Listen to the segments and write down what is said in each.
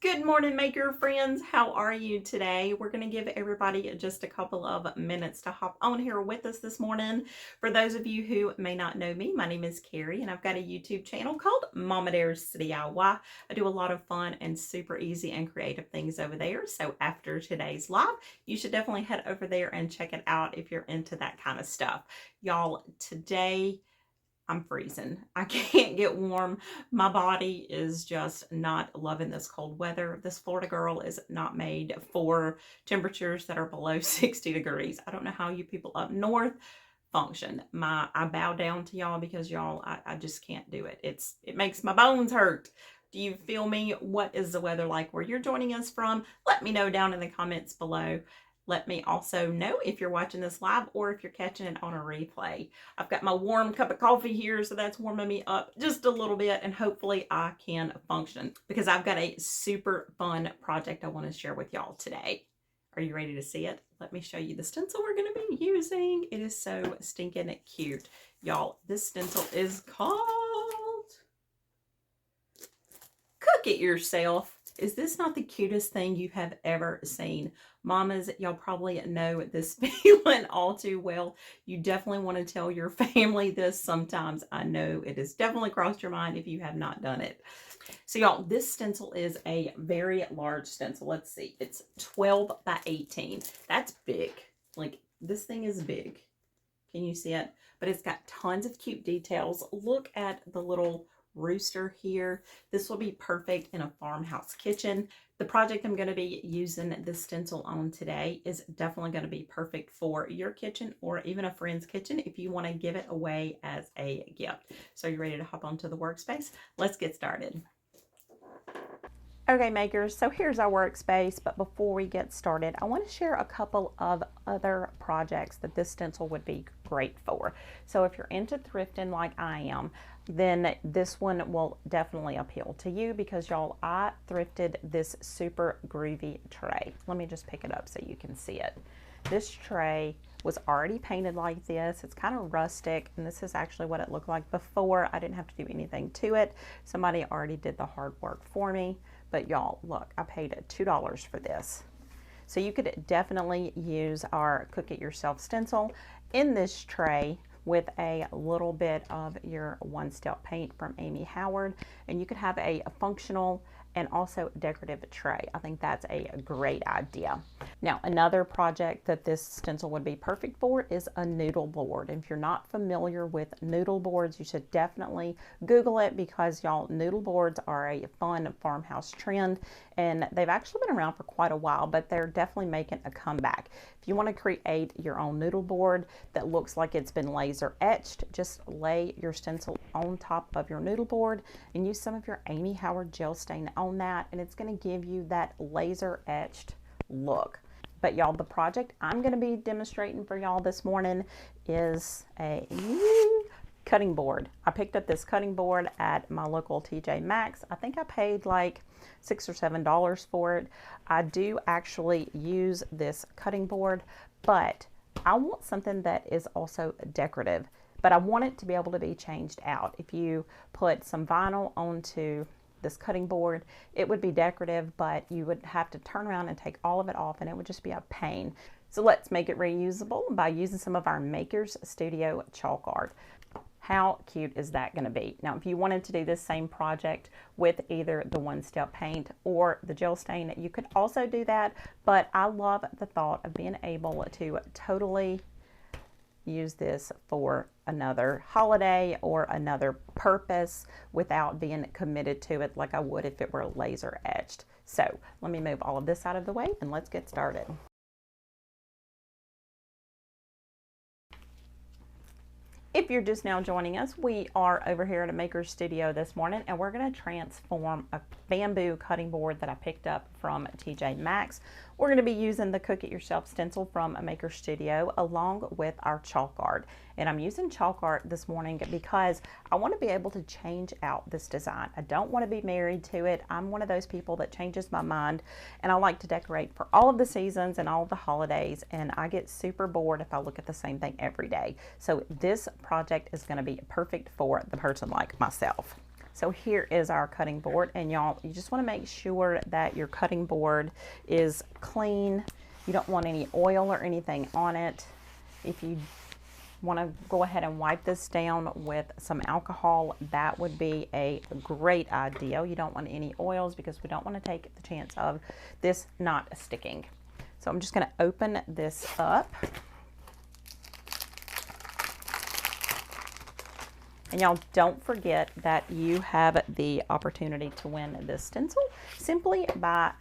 Good morning, maker friends. How are you today? We're going to give everybody just a couple of minutes to hop on here with us this morning. For those of you who may not know me, my name is Kerri, and I've got a YouTube channel called Mama Dares DIY. I do a lot of fun and super easy and creative things over there. So after today's live, you should definitely head over there and check it out if you're into that kind of stuff. Y'all, today I'm freezing. I can't get warm. My body is just not loving this cold weather. This Florida girl is not made for temperatures that are below 60 degrees. I don't know how you people up north function. I bow down to y'all because y'all, I just can't do it. It makes my bones hurt. Do you feel me? What is the weather like where you're joining us from? Let me know down in the comments below. Let me also know if you're watching this live or if you're catching it on a replay. I've got my warm cup of coffee here, so that's warming me up just a little bit, and hopefully I can function because I've got a super fun project I want to share with y'all today. Are you ready to see it? Let me show you the stencil we're going to be using. It is so stinking cute. Y'all, this stencil is called Cook It Yourself. Is this not the cutest thing you have ever seen? Mamas, y'all probably know this feeling all too well. You definitely want to tell your family this sometimes. I know it has definitely crossed your mind if you have not done it. So y'all, this stencil is a very large stencil. Let's see. It's 12 by 18. That's big. Like, this thing is big. Can you see it? But it's got tons of cute details. Look at the little rooster here. This will be perfect in a farmhouse kitchen. The project I'm going to be using this stencil on today is definitely going to be perfect for your kitchen or even a friend's kitchen if you want to give it away as a gift. So you ready to hop onto the workspace? Let's get started. Okay, makers, so here's our workspace, but before we get started, I want to share a couple of other projects that this stencil would be great for. So if you're into thrifting like I am, then this one will definitely appeal to you because y'all, I thrifted this super groovy tray. Let me just pick it up so you can see it. This tray was already painted like this. It's kind of rustic, and this is actually what it looked like before. I didn't have to do anything to it. Somebody already did the hard work for me. But y'all, look, I paid $2 for this. So you could definitely use our Cook It Yourself stencil in this tray with a little bit of your one-step paint from Amy Howard, and you could have a functional and also decorative tray. I think that's a great idea. Now, another project that this stencil would be perfect for is a noodle board. If you're not familiar with noodle boards, you should definitely Google it because y'all, noodle boards are a fun farmhouse trend, and they've actually been around for quite a while, but they're definitely making a comeback. If you want to create your own noodle board that looks like it's been laser etched, just lay your stencil on top of your noodle board and use some of your Amy Howard gel stain on that, and it's going to give you that laser etched look. But y'all, the project I'm going to be demonstrating for y'all this morning is a cutting board. I picked up this cutting board at my local TJ Maxx. I think I paid like $6 or $7 for it. I do actually use this cutting board, but I want something that is also decorative, but I want it to be able to be changed out. If you put some vinyl onto this cutting board, it would be decorative, but you would have to turn around and take all of it off, and it would just be a pain. So let's make it reusable by using some of our Maker's Studio ChalkArt. How cute is that going to be? Now, if you wanted to do this same project with either the one-step paint or the gel stain, you could also do that, but I love the thought of being able to totally use this for another holiday or another purpose without being committed to it like I would if it were laser etched. So let me move all of this out of the way and let's get started. If you're just now joining us, we are over here at a Maker's Studio this morning, and we're going to transform a bamboo cutting board that I picked up from TJ Maxx. We're going to be using the Cook It Yourself stencil from a Maker's Studio along with our ChalkArt. And I'm using ChalkArt this morning because I want to be able to change out this design. I don't want to be married to it. I'm one of those people that changes my mind, and I like to decorate for all of the seasons and all of the holidays, and I get super bored if I look at the same thing every day. So this project is going to be perfect for the person like myself. So here is our cutting board, and y'all, you just want to make sure that your cutting board is clean. You don't want any oil or anything on it. If you want to go ahead and wipe this down with some alcohol, that would be a great idea. You don't want any oils because we don't want to take the chance of this not sticking. So I'm just going to open this up. And y'all, don't forget that you have the opportunity to win this stencil simply by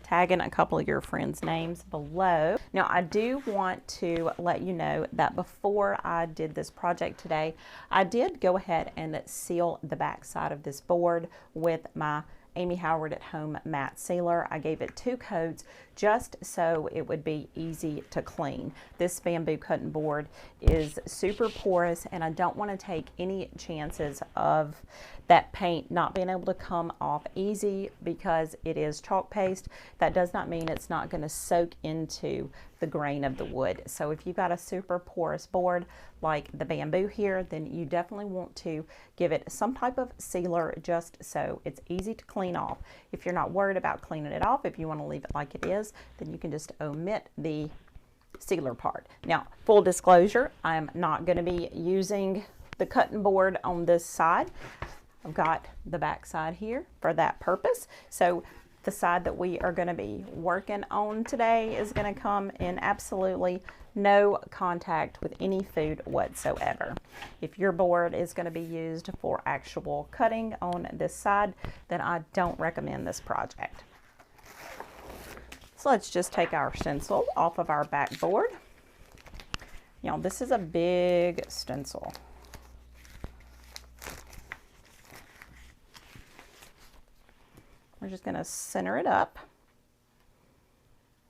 tagging a couple of your friends' names below. Now, I do want to let you know that before I did this project today, I did go ahead and seal the back side of this board with my Amy Howard at Home matte sealer. I gave it 2 coats just so it would be easy to clean. This bamboo cutting board is super porous, and I don't want to take any chances of that paint not being able to come off easy because it is chalk paste. That does not mean it's not going to soak into the grain of the wood. So if you've got a super porous board like the bamboo here, then you definitely want to give it some type of sealer just so it's easy to clean off. If you're not worried about cleaning it off, if you want to leave it like it is, then you can just omit the sealer part. Now, full disclosure, I'm not going to be using the cutting board on this side. I've got the back side here for that purpose. So the side that we are going to be working on today is going to come in absolutely no contact with any food whatsoever. If your board is going to be used for actual cutting on this side, then I don't recommend this project. So let's just take our stencil off of our back board. You know, this is a big stencil. We're just going to center it up.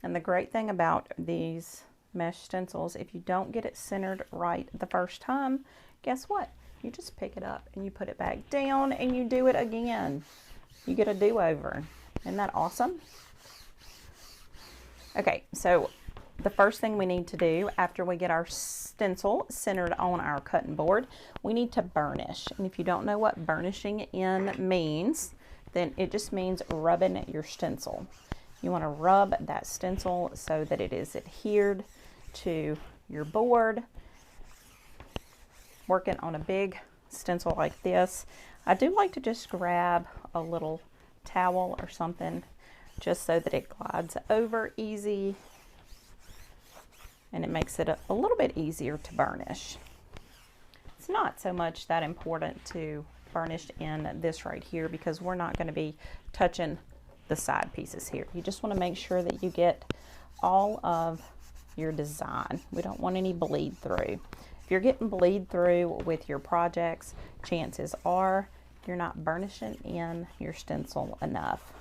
And the great thing about these mesh stencils, if you don't get it centered right the first time, guess what? You just pick it up and you put it back down and you do it again. You get a do-over. Isn't that awesome? Okay, so the first thing we need to do after we get our stencil centered on our cutting board, we need to burnish. And if you don't know what burnishing in means, then it just means rubbing your stencil. You want to rub that stencil so that it is adhered to your board. Working on a big stencil like this, I do like to just grab a little towel or something just so that it glides over easy and it makes it a little bit easier to burnish. It's not so much that important to burnish in this right here because we're not going to be touching the side pieces here. You just want to make sure that you get all of your design. We don't want any bleed through. If you're getting bleed through with your projects, chances are you're not burnishing in your stencil enough.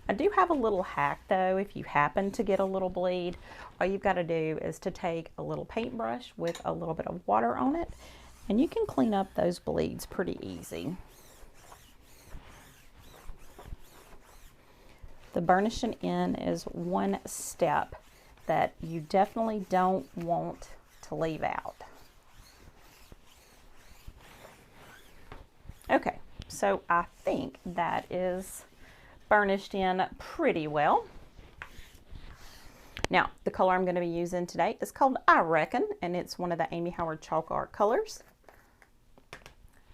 I do have a little hack though. If you happen to get a little bleed, all you've got to do is to take a little paintbrush with a little bit of water on it, and you can clean up those bleeds pretty easy. The burnishing in is one step that you definitely don't want to leave out. Okay, so I think that is burnished in pretty well. Now, the color I'm going to be using today is called I Reckon, and it's one of the Amy Howard ChalkArt colors.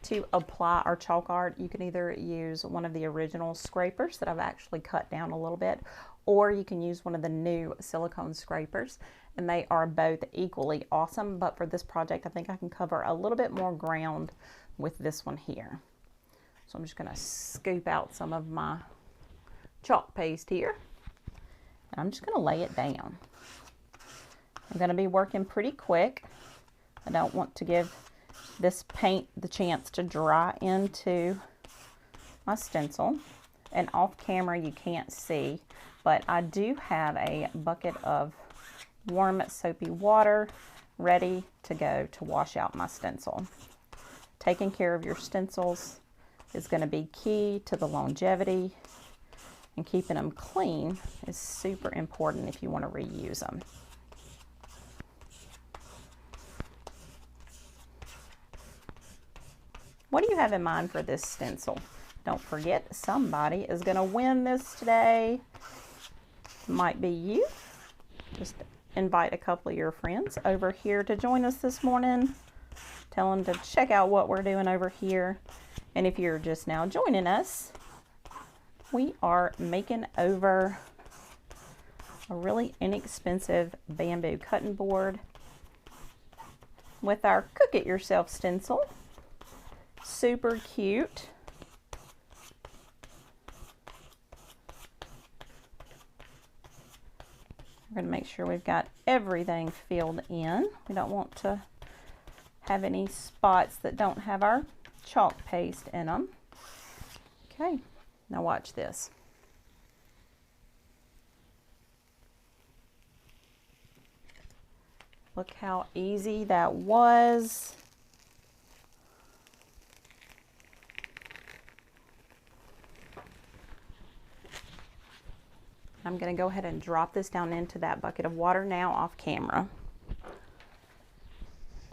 To apply our ChalkArt, you can either use one of the original scrapers that I've actually cut down a little bit, or you can use one of the new silicone scrapers, and they are both equally awesome. But for this project, I think I can cover a little bit more ground with this one here. So I'm just going to scoop out some of my chalk paste here, and I'm just going to lay it down. I'm going to be working pretty quick. I don't want to give this paint the chance to dry into my stencil, and off camera you can't see, but I do have a bucket of warm soapy water ready to go to wash out my stencil. Taking care of your stencils is going to be key to the longevity, and keeping them clean is super important if you want to reuse them. What do you have in mind for this stencil? Don't forget, somebody is going to win this today. Might be you. Just invite a couple of your friends over here to join us this morning. Tell them to check out what we're doing over here. And if you're just now joining us, we are making over a really inexpensive bamboo cutting board with our Cook It Yourself stencil. Super cute. We're going to make sure we've got everything filled in. We don't want to have any spots that don't have our chalk paste in them. Okay, now watch this. Look how easy that was. I'm going to go ahead and drop this down into that bucket of water now off camera.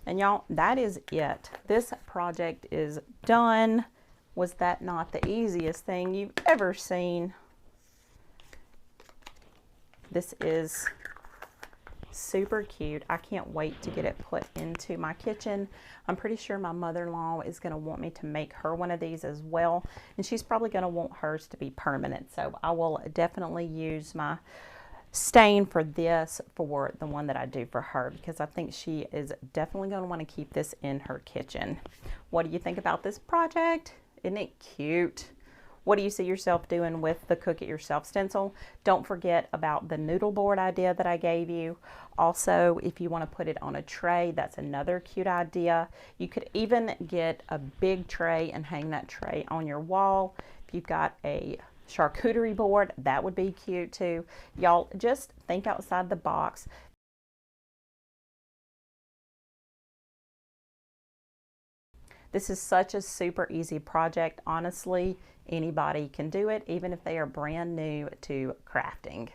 And y'all, that is it. This project is done. Was that not the easiest thing you've ever seen? This is super cute. I can't wait to get it put into my kitchen. I'm pretty sure my mother-in-law is going to want me to make her one of these as well, and she's probably going to want hers to be permanent, so I will definitely use my stain for this for the one that I do for her, because I think she is definitely going to want to keep this in her kitchen. What do you think about this project? Isn't it cute? What do you see yourself doing with the Cook It Yourself stencil? Don't forget about the noodle board idea that I gave you. Also, if you want to put it on a tray, that's another cute idea. You could even get a big tray and hang that tray on your wall. If you've got a charcuterie board, that would be cute too. Y'all, just think outside the box. This is such a super easy project. Honestly, anybody can do it, even if they are brand new to crafting.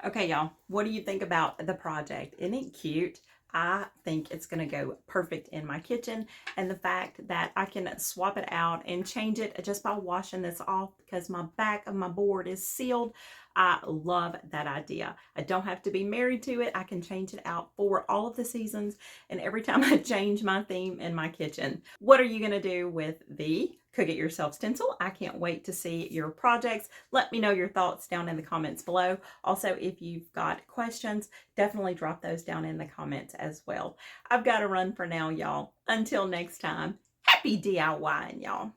Okay, y'all, what do you think about the project? Isn't it cute? I think it's going to go perfect in my kitchen, and the fact that I can swap it out and change it just by washing this off because my back of my board is sealed. I love that idea. I don't have to be married to it. I can change it out for all of the seasons and every time I change my theme in my kitchen. What are you going to do with the Cook It Yourself stencil? I can't wait to see your projects. Let me know your thoughts down in the comments below. Also, if you've got questions, definitely drop those down in the comments as well. I've got to run for now, y'all. Until next time, happy DIYing, y'all.